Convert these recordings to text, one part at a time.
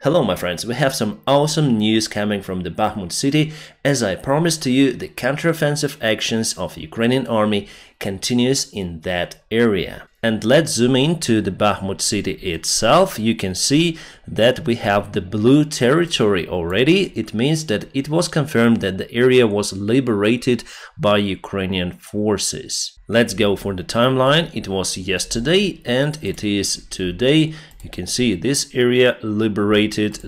Hello my friends, we have some awesome news coming from the Bakhmut city. As I promised to you, the counteroffensive actions of Ukrainian army continues in that area. And let's zoom into the Bakhmut city itself. You can see that we have the blue territory already. It means that it was confirmed that the area was liberated by Ukrainian forces. Let's go for the timeline. It was yesterday and it is today. You can see this area liberated,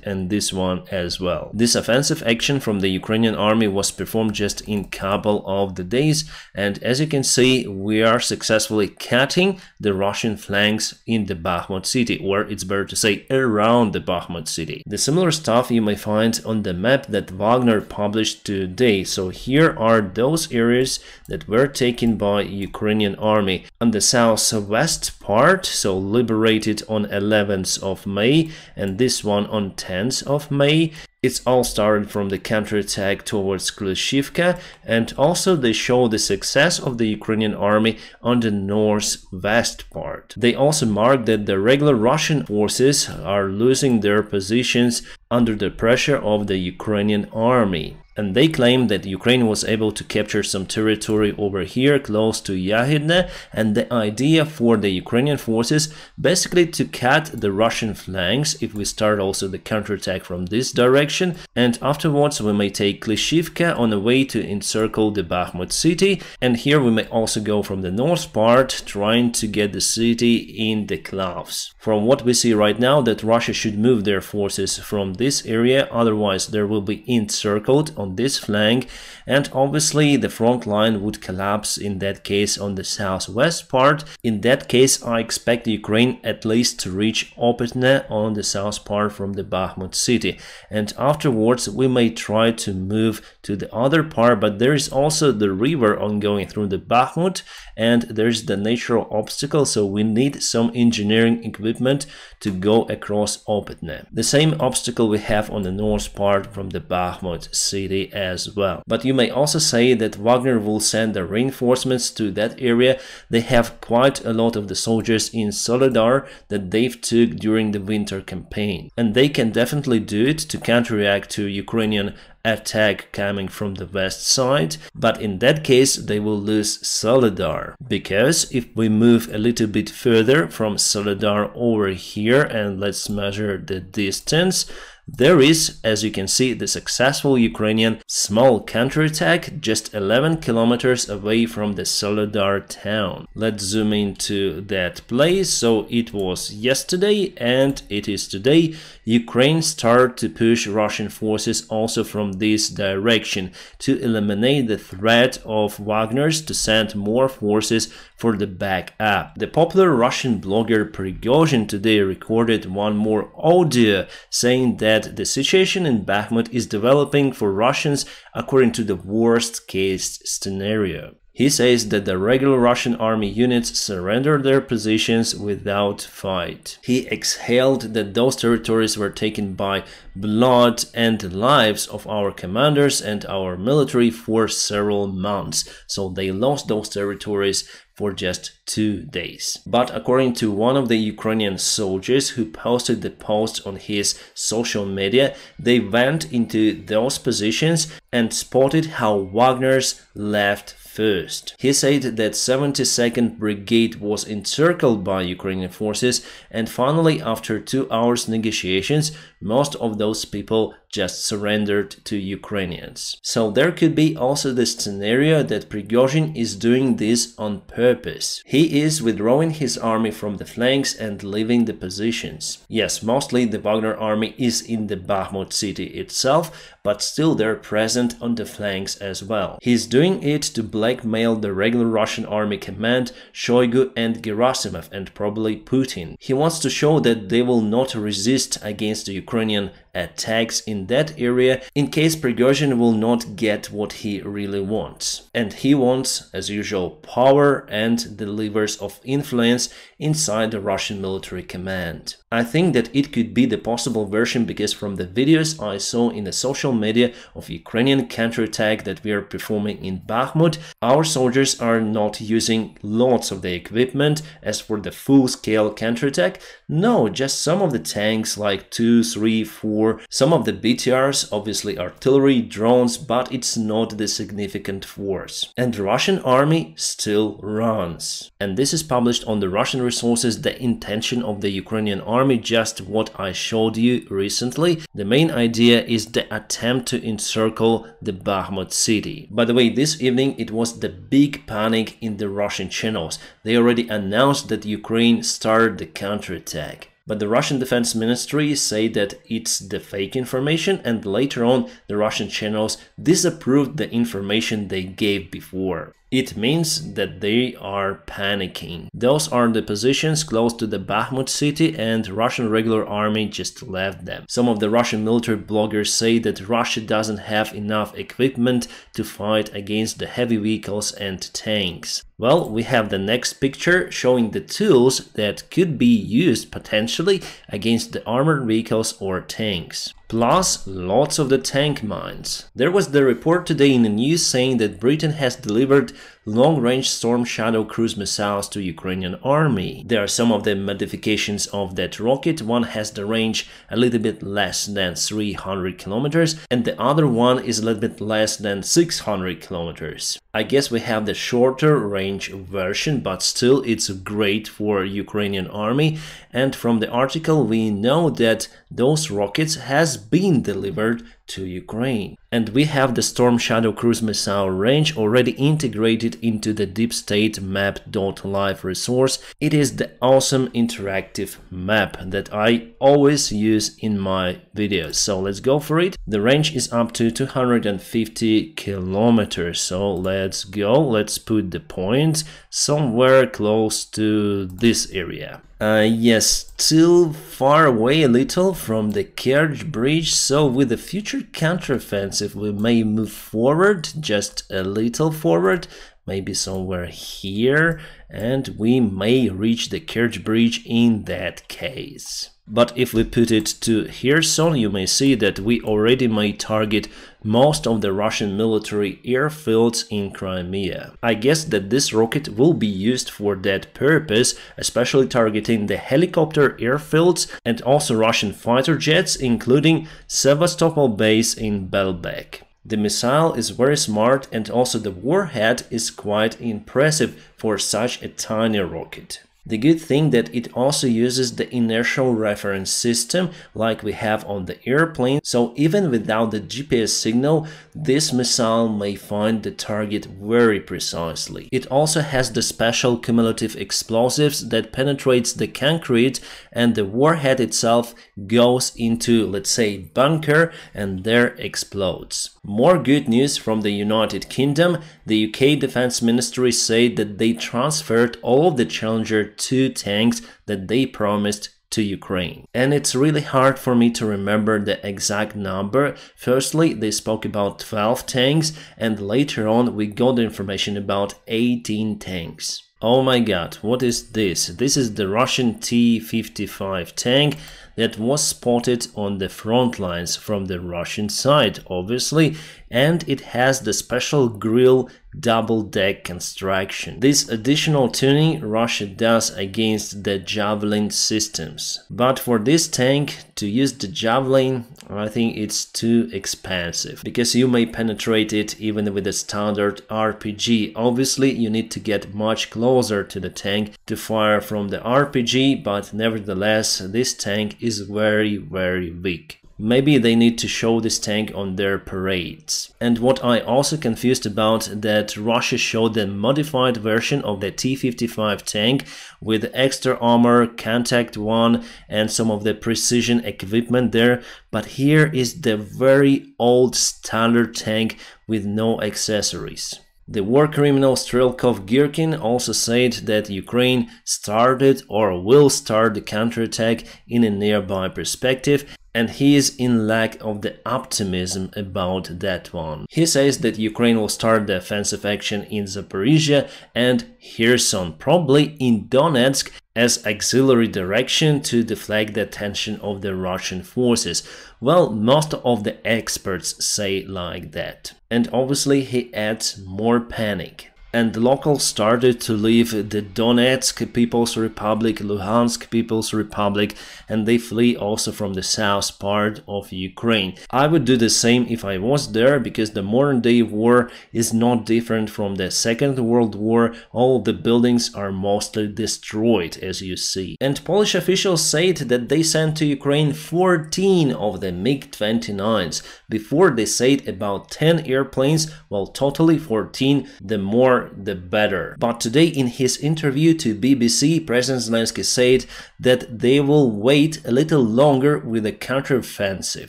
and this one as well. This offensive action from the Ukrainian army was performed just in a couple of the days, and as you can see, we are successfully cutting the Russian flanks in the Bakhmut city, or it's better to say around the Bakhmut city. The similar stuff you may find on the map that Wagner published today. So here are those areas that were taken by Ukrainian army. On the southwest part, so liberated on 11th of May, and this one on 10th of May. It's all started from the counterattack towards Klishivka, and also they show the success of the Ukrainian army on the northwest part. They also mark that the regular Russian forces are losing their positions under the pressure of the Ukrainian army. And they claim that Ukraine was able to capture some territory over here close to Yahidne, and the idea for the Ukrainian forces basically to cut the Russian flanks if we start also the counterattack from this direction, and afterwards we may take Klishivka on the way to encircle the Bakhmut city, and here we may also go from the north part trying to get the city in the clouds. From what we see right now, that Russia should move their forces from this area, otherwise there will be encircled on this flank, and obviously the front line would collapse in that case on the southwest part. In that case, I expect Ukraine at least to reach Opetne on the south part from the Bakhmut city, and afterwards we may try to move to the other part, but there is also the river ongoing through the Bakhmut, and there's the natural obstacle, so we need some engineering equipment to go across Opetne. The same obstacle we have on the north part from the Bakhmut city as well. But you may also say that Wagner will send the reinforcements to that area. They have quite a lot of the soldiers in Soledar that they've took during the winter campaign, and they can definitely do it to counteract to Ukrainian attack coming from the west side, but in that case they will lose Soledar, because if we move a little bit further from Soledar over here and let's measure the distance, there is, as you can see, the successful Ukrainian small counterattack just 11 kilometers away from the Soledar town. Let's zoom into that place. So it was yesterday and it is today. Ukraine started to push Russian forces also from this direction to eliminate the threat of Wagner's to send more forces for the backup. The popular Russian blogger Prigozhin today recorded one more audio saying that the situation in Bakhmut is developing for Russians according to the worst case scenario. He says that the regular Russian army units surrendered their positions without fight. He exhaled that those territories were taken by blood and lives of our commanders and our military for several months, so they lost those territories for just 2 days. But according to one of the Ukrainian soldiers who posted the post on his social media, they went into those positions and spotted how Wagner's left first. He said that 72nd Brigade was encircled by Ukrainian forces, and finally after 2 hours negotiations, most of those people just surrendered to Ukrainians. So there could be also the scenario that Prigozhin is doing this on purpose. He is withdrawing his army from the flanks and leaving the positions. Yes, mostly the Wagner army is in the Bakhmut city itself, but still they're present on the flanks as well. He's doing it to blackmail the regular Russian army command, Shoigu and Gerasimov, and probably Putin. He wants to show that they will not resist against the Ukrainian attacks in that area in case Prigozhin will not get what he really wants. And he wants, as usual, power and the levers of influence inside the Russian military command. I think that it could be the possible version because from the videos I saw in the social media of Ukrainian counterattack that we are performing in Bakhmut, our soldiers are not using lots of the equipment as for the full-scale counterattack. No, just some of the tanks like 2, 3, 4, some of the BTRs, obviously artillery, drones, but it's not the significant force. And the Russian army still runs. And this is published on the Russian resources, the intention of the Ukrainian army, just what I showed you recently. The main idea is the attempt to encircle the Bakhmut city. By the way, this evening it was the big panic in the Russian channels. They already announced that Ukraine started the counterattack. But the Russian Defense Ministry say that it's the fake information, and later on the Russian channels disapproved the information they gave before. It means that they are panicking. Those are the positions close to the Bakhmut city, and Russian regular army just left them. Some of the Russian military bloggers say that Russia doesn't have enough equipment to fight against the heavy vehicles and tanks. Well, we have the next picture showing the tools that could be used potentially against the armored vehicles or tanks. Plus, lots of the tank mines. There was the report today in the news saying that Britain has delivered long-range Storm Shadow cruise missiles to Ukrainian army. There are some of the modifications of that rocket. One has the range a little bit less than 300 kilometers and the other one is a little bit less than 600 kilometers. I guess we have the shorter range version, but still it's great for Ukrainian army. And from the article we know that those rockets has been delivered to Ukraine. And we have the Storm Shadow cruise missile range already integrated into the Deep State map.live resource. It is the awesome interactive map that I always use in my videos. So let's go for it. The range is up to 250 kilometers. So let's go. Let's put the point somewhere close to this area. Yes, still far away a little from the Kerch bridge, so with the future counteroffensive we may move forward, just a little forward, maybe somewhere here, and we may reach the Kerch bridge in that case. But if we put it to Kherson, you may see that we already may target most of the Russian military airfields in Crimea. I guess that this rocket will be used for that purpose, especially targeting the helicopter airfields and also Russian fighter jets, including Sevastopol base in Belbek. The missile is very smart, and also the warhead is quite impressive for such a tiny rocket. The good thing that it also uses the inertial reference system like we have on the airplane, so even without the GPS signal, this missile may find the target very precisely. It also has the special cumulative explosives that penetrates the concrete, and the warhead itself goes into, let's say, bunker and there explodes. More good news from the United Kingdom. The UK Defense Ministry said that they transferred all of the Challenger 2 tanks that they promised to Ukraine. And it's really hard for me to remember the exact number. Firstly, they spoke about 12 tanks, and later on we got the information about 18 tanks. Oh my god, what is this? This is the Russian T-55 tank that was spotted on the front lines from the Russian side, obviously, and it has the special grille double-deck construction. This additional tuning Russia does against the Javelin systems. But for this tank, to use the Javelin, I think it's too expensive, because you may penetrate it even with a standard RPG. Obviously, you need to get much closer to the tank to fire from the RPG, but nevertheless, this tank is very, very weak. Maybe they need to show this tank on their parades. And what I also confused about, that Russia showed the modified version of the T-55 tank with extra armor, contact one, and some of the precision equipment there. But here is the very old standard tank with no accessories. The war criminal Strelkov Girkin also said that Ukraine started or will start the counterattack in a nearby perspective, and he is in lack of the optimism about that one. He says that Ukraine will start the offensive action in Zaporizhia and Kherson, probably in Donetsk, as auxiliary direction to deflect the attention of the Russian forces. Well, most of the experts say like that. And obviously he adds more panic. And the locals started to leave the Donetsk People's Republic, Luhansk People's Republic, and they flee also from the south part of Ukraine. I would do the same if I was there, because the modern day war is not different from the Second World War. All the buildings are mostly destroyed, as you see. And Polish officials said that they sent to Ukraine 14 of the MiG-29s. Before they said about 10 airplanes, well, totally 14, the more the better. But today in his interview to BBC, President Zelensky said that they will wait a little longer with the counteroffensive,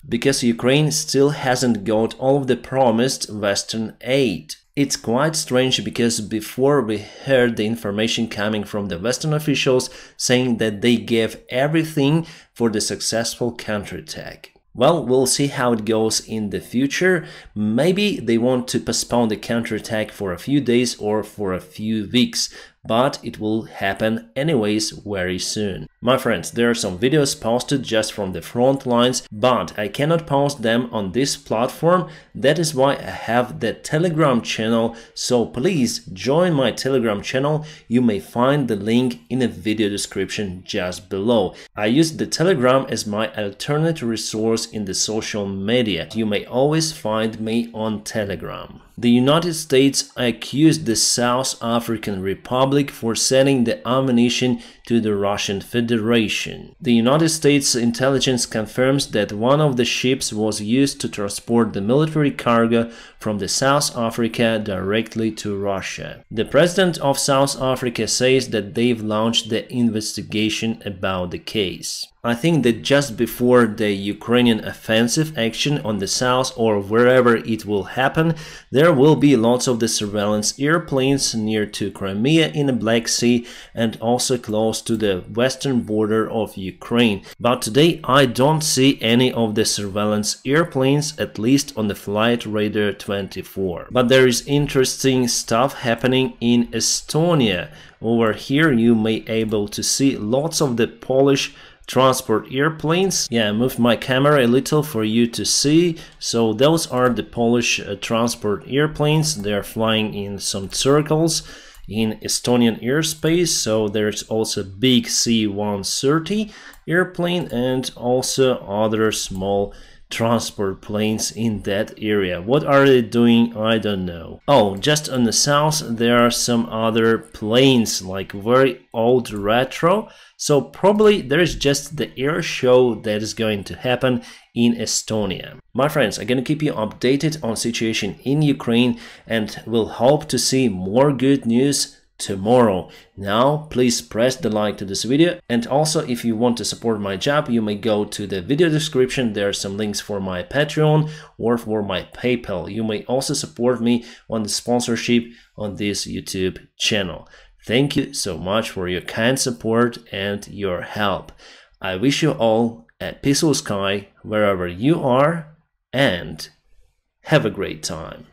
because Ukraine still hasn't got all of the promised Western aid. It's quite strange, because before we heard the information coming from the Western officials saying that they gave everything for the successful counterattack. Well, we'll see how it goes in the future. Maybe they want to postpone the counterattack for a few days or for a few weeks, but it will happen anyways very soon. My friends, there are some videos posted just from the front lines, but I cannot post them on this platform. That is why I have the Telegram channel, so please join my Telegram channel. You may find the link in the video description just below. I use the Telegram as my alternate resource in the social media. You may always find me on Telegram. The United States accused the South African Republic for sending the ammunition to the Russian Federation. The United States intelligence confirms that one of the ships was used to transport the military cargo from the South Africa directly to Russia. The president of South Africa says that they've launched the investigation about the case. I think that just before the Ukrainian offensive action on the south, or wherever it will happen, there will be lots of the surveillance airplanes near to Crimea in the Black Sea and also close to the western border of Ukraine. But today I don't see any of the surveillance airplanes, at least on the Flight Radar 24. But there is interesting stuff happening in Estonia. Over here you may able to see lots of the Polish transport airplanes. Yeah, I moved my camera a little for you to see. So those are the Polish transport airplanes. They're flying in some circles in Estonian airspace. So there's also big C-130 airplane and also other small transport planes in that area. What are they doing? I don't know. Oh, just on the south there are some other planes, like very old retro. So probably there is just the air show that is going to happen in Estonia. My friends, I'm gonna keep you updated on situation in Ukraine and will hope to see more good news tomorrow. Now please press the like to this video, and also if you want to support my job, you may go to the video description. There are some links for my Patreon or for my PayPal. You may also support me on the sponsorship on this YouTube channel. Thank you so much for your kind support and your help. I wish you all a peaceful sky wherever you are, and have a great time.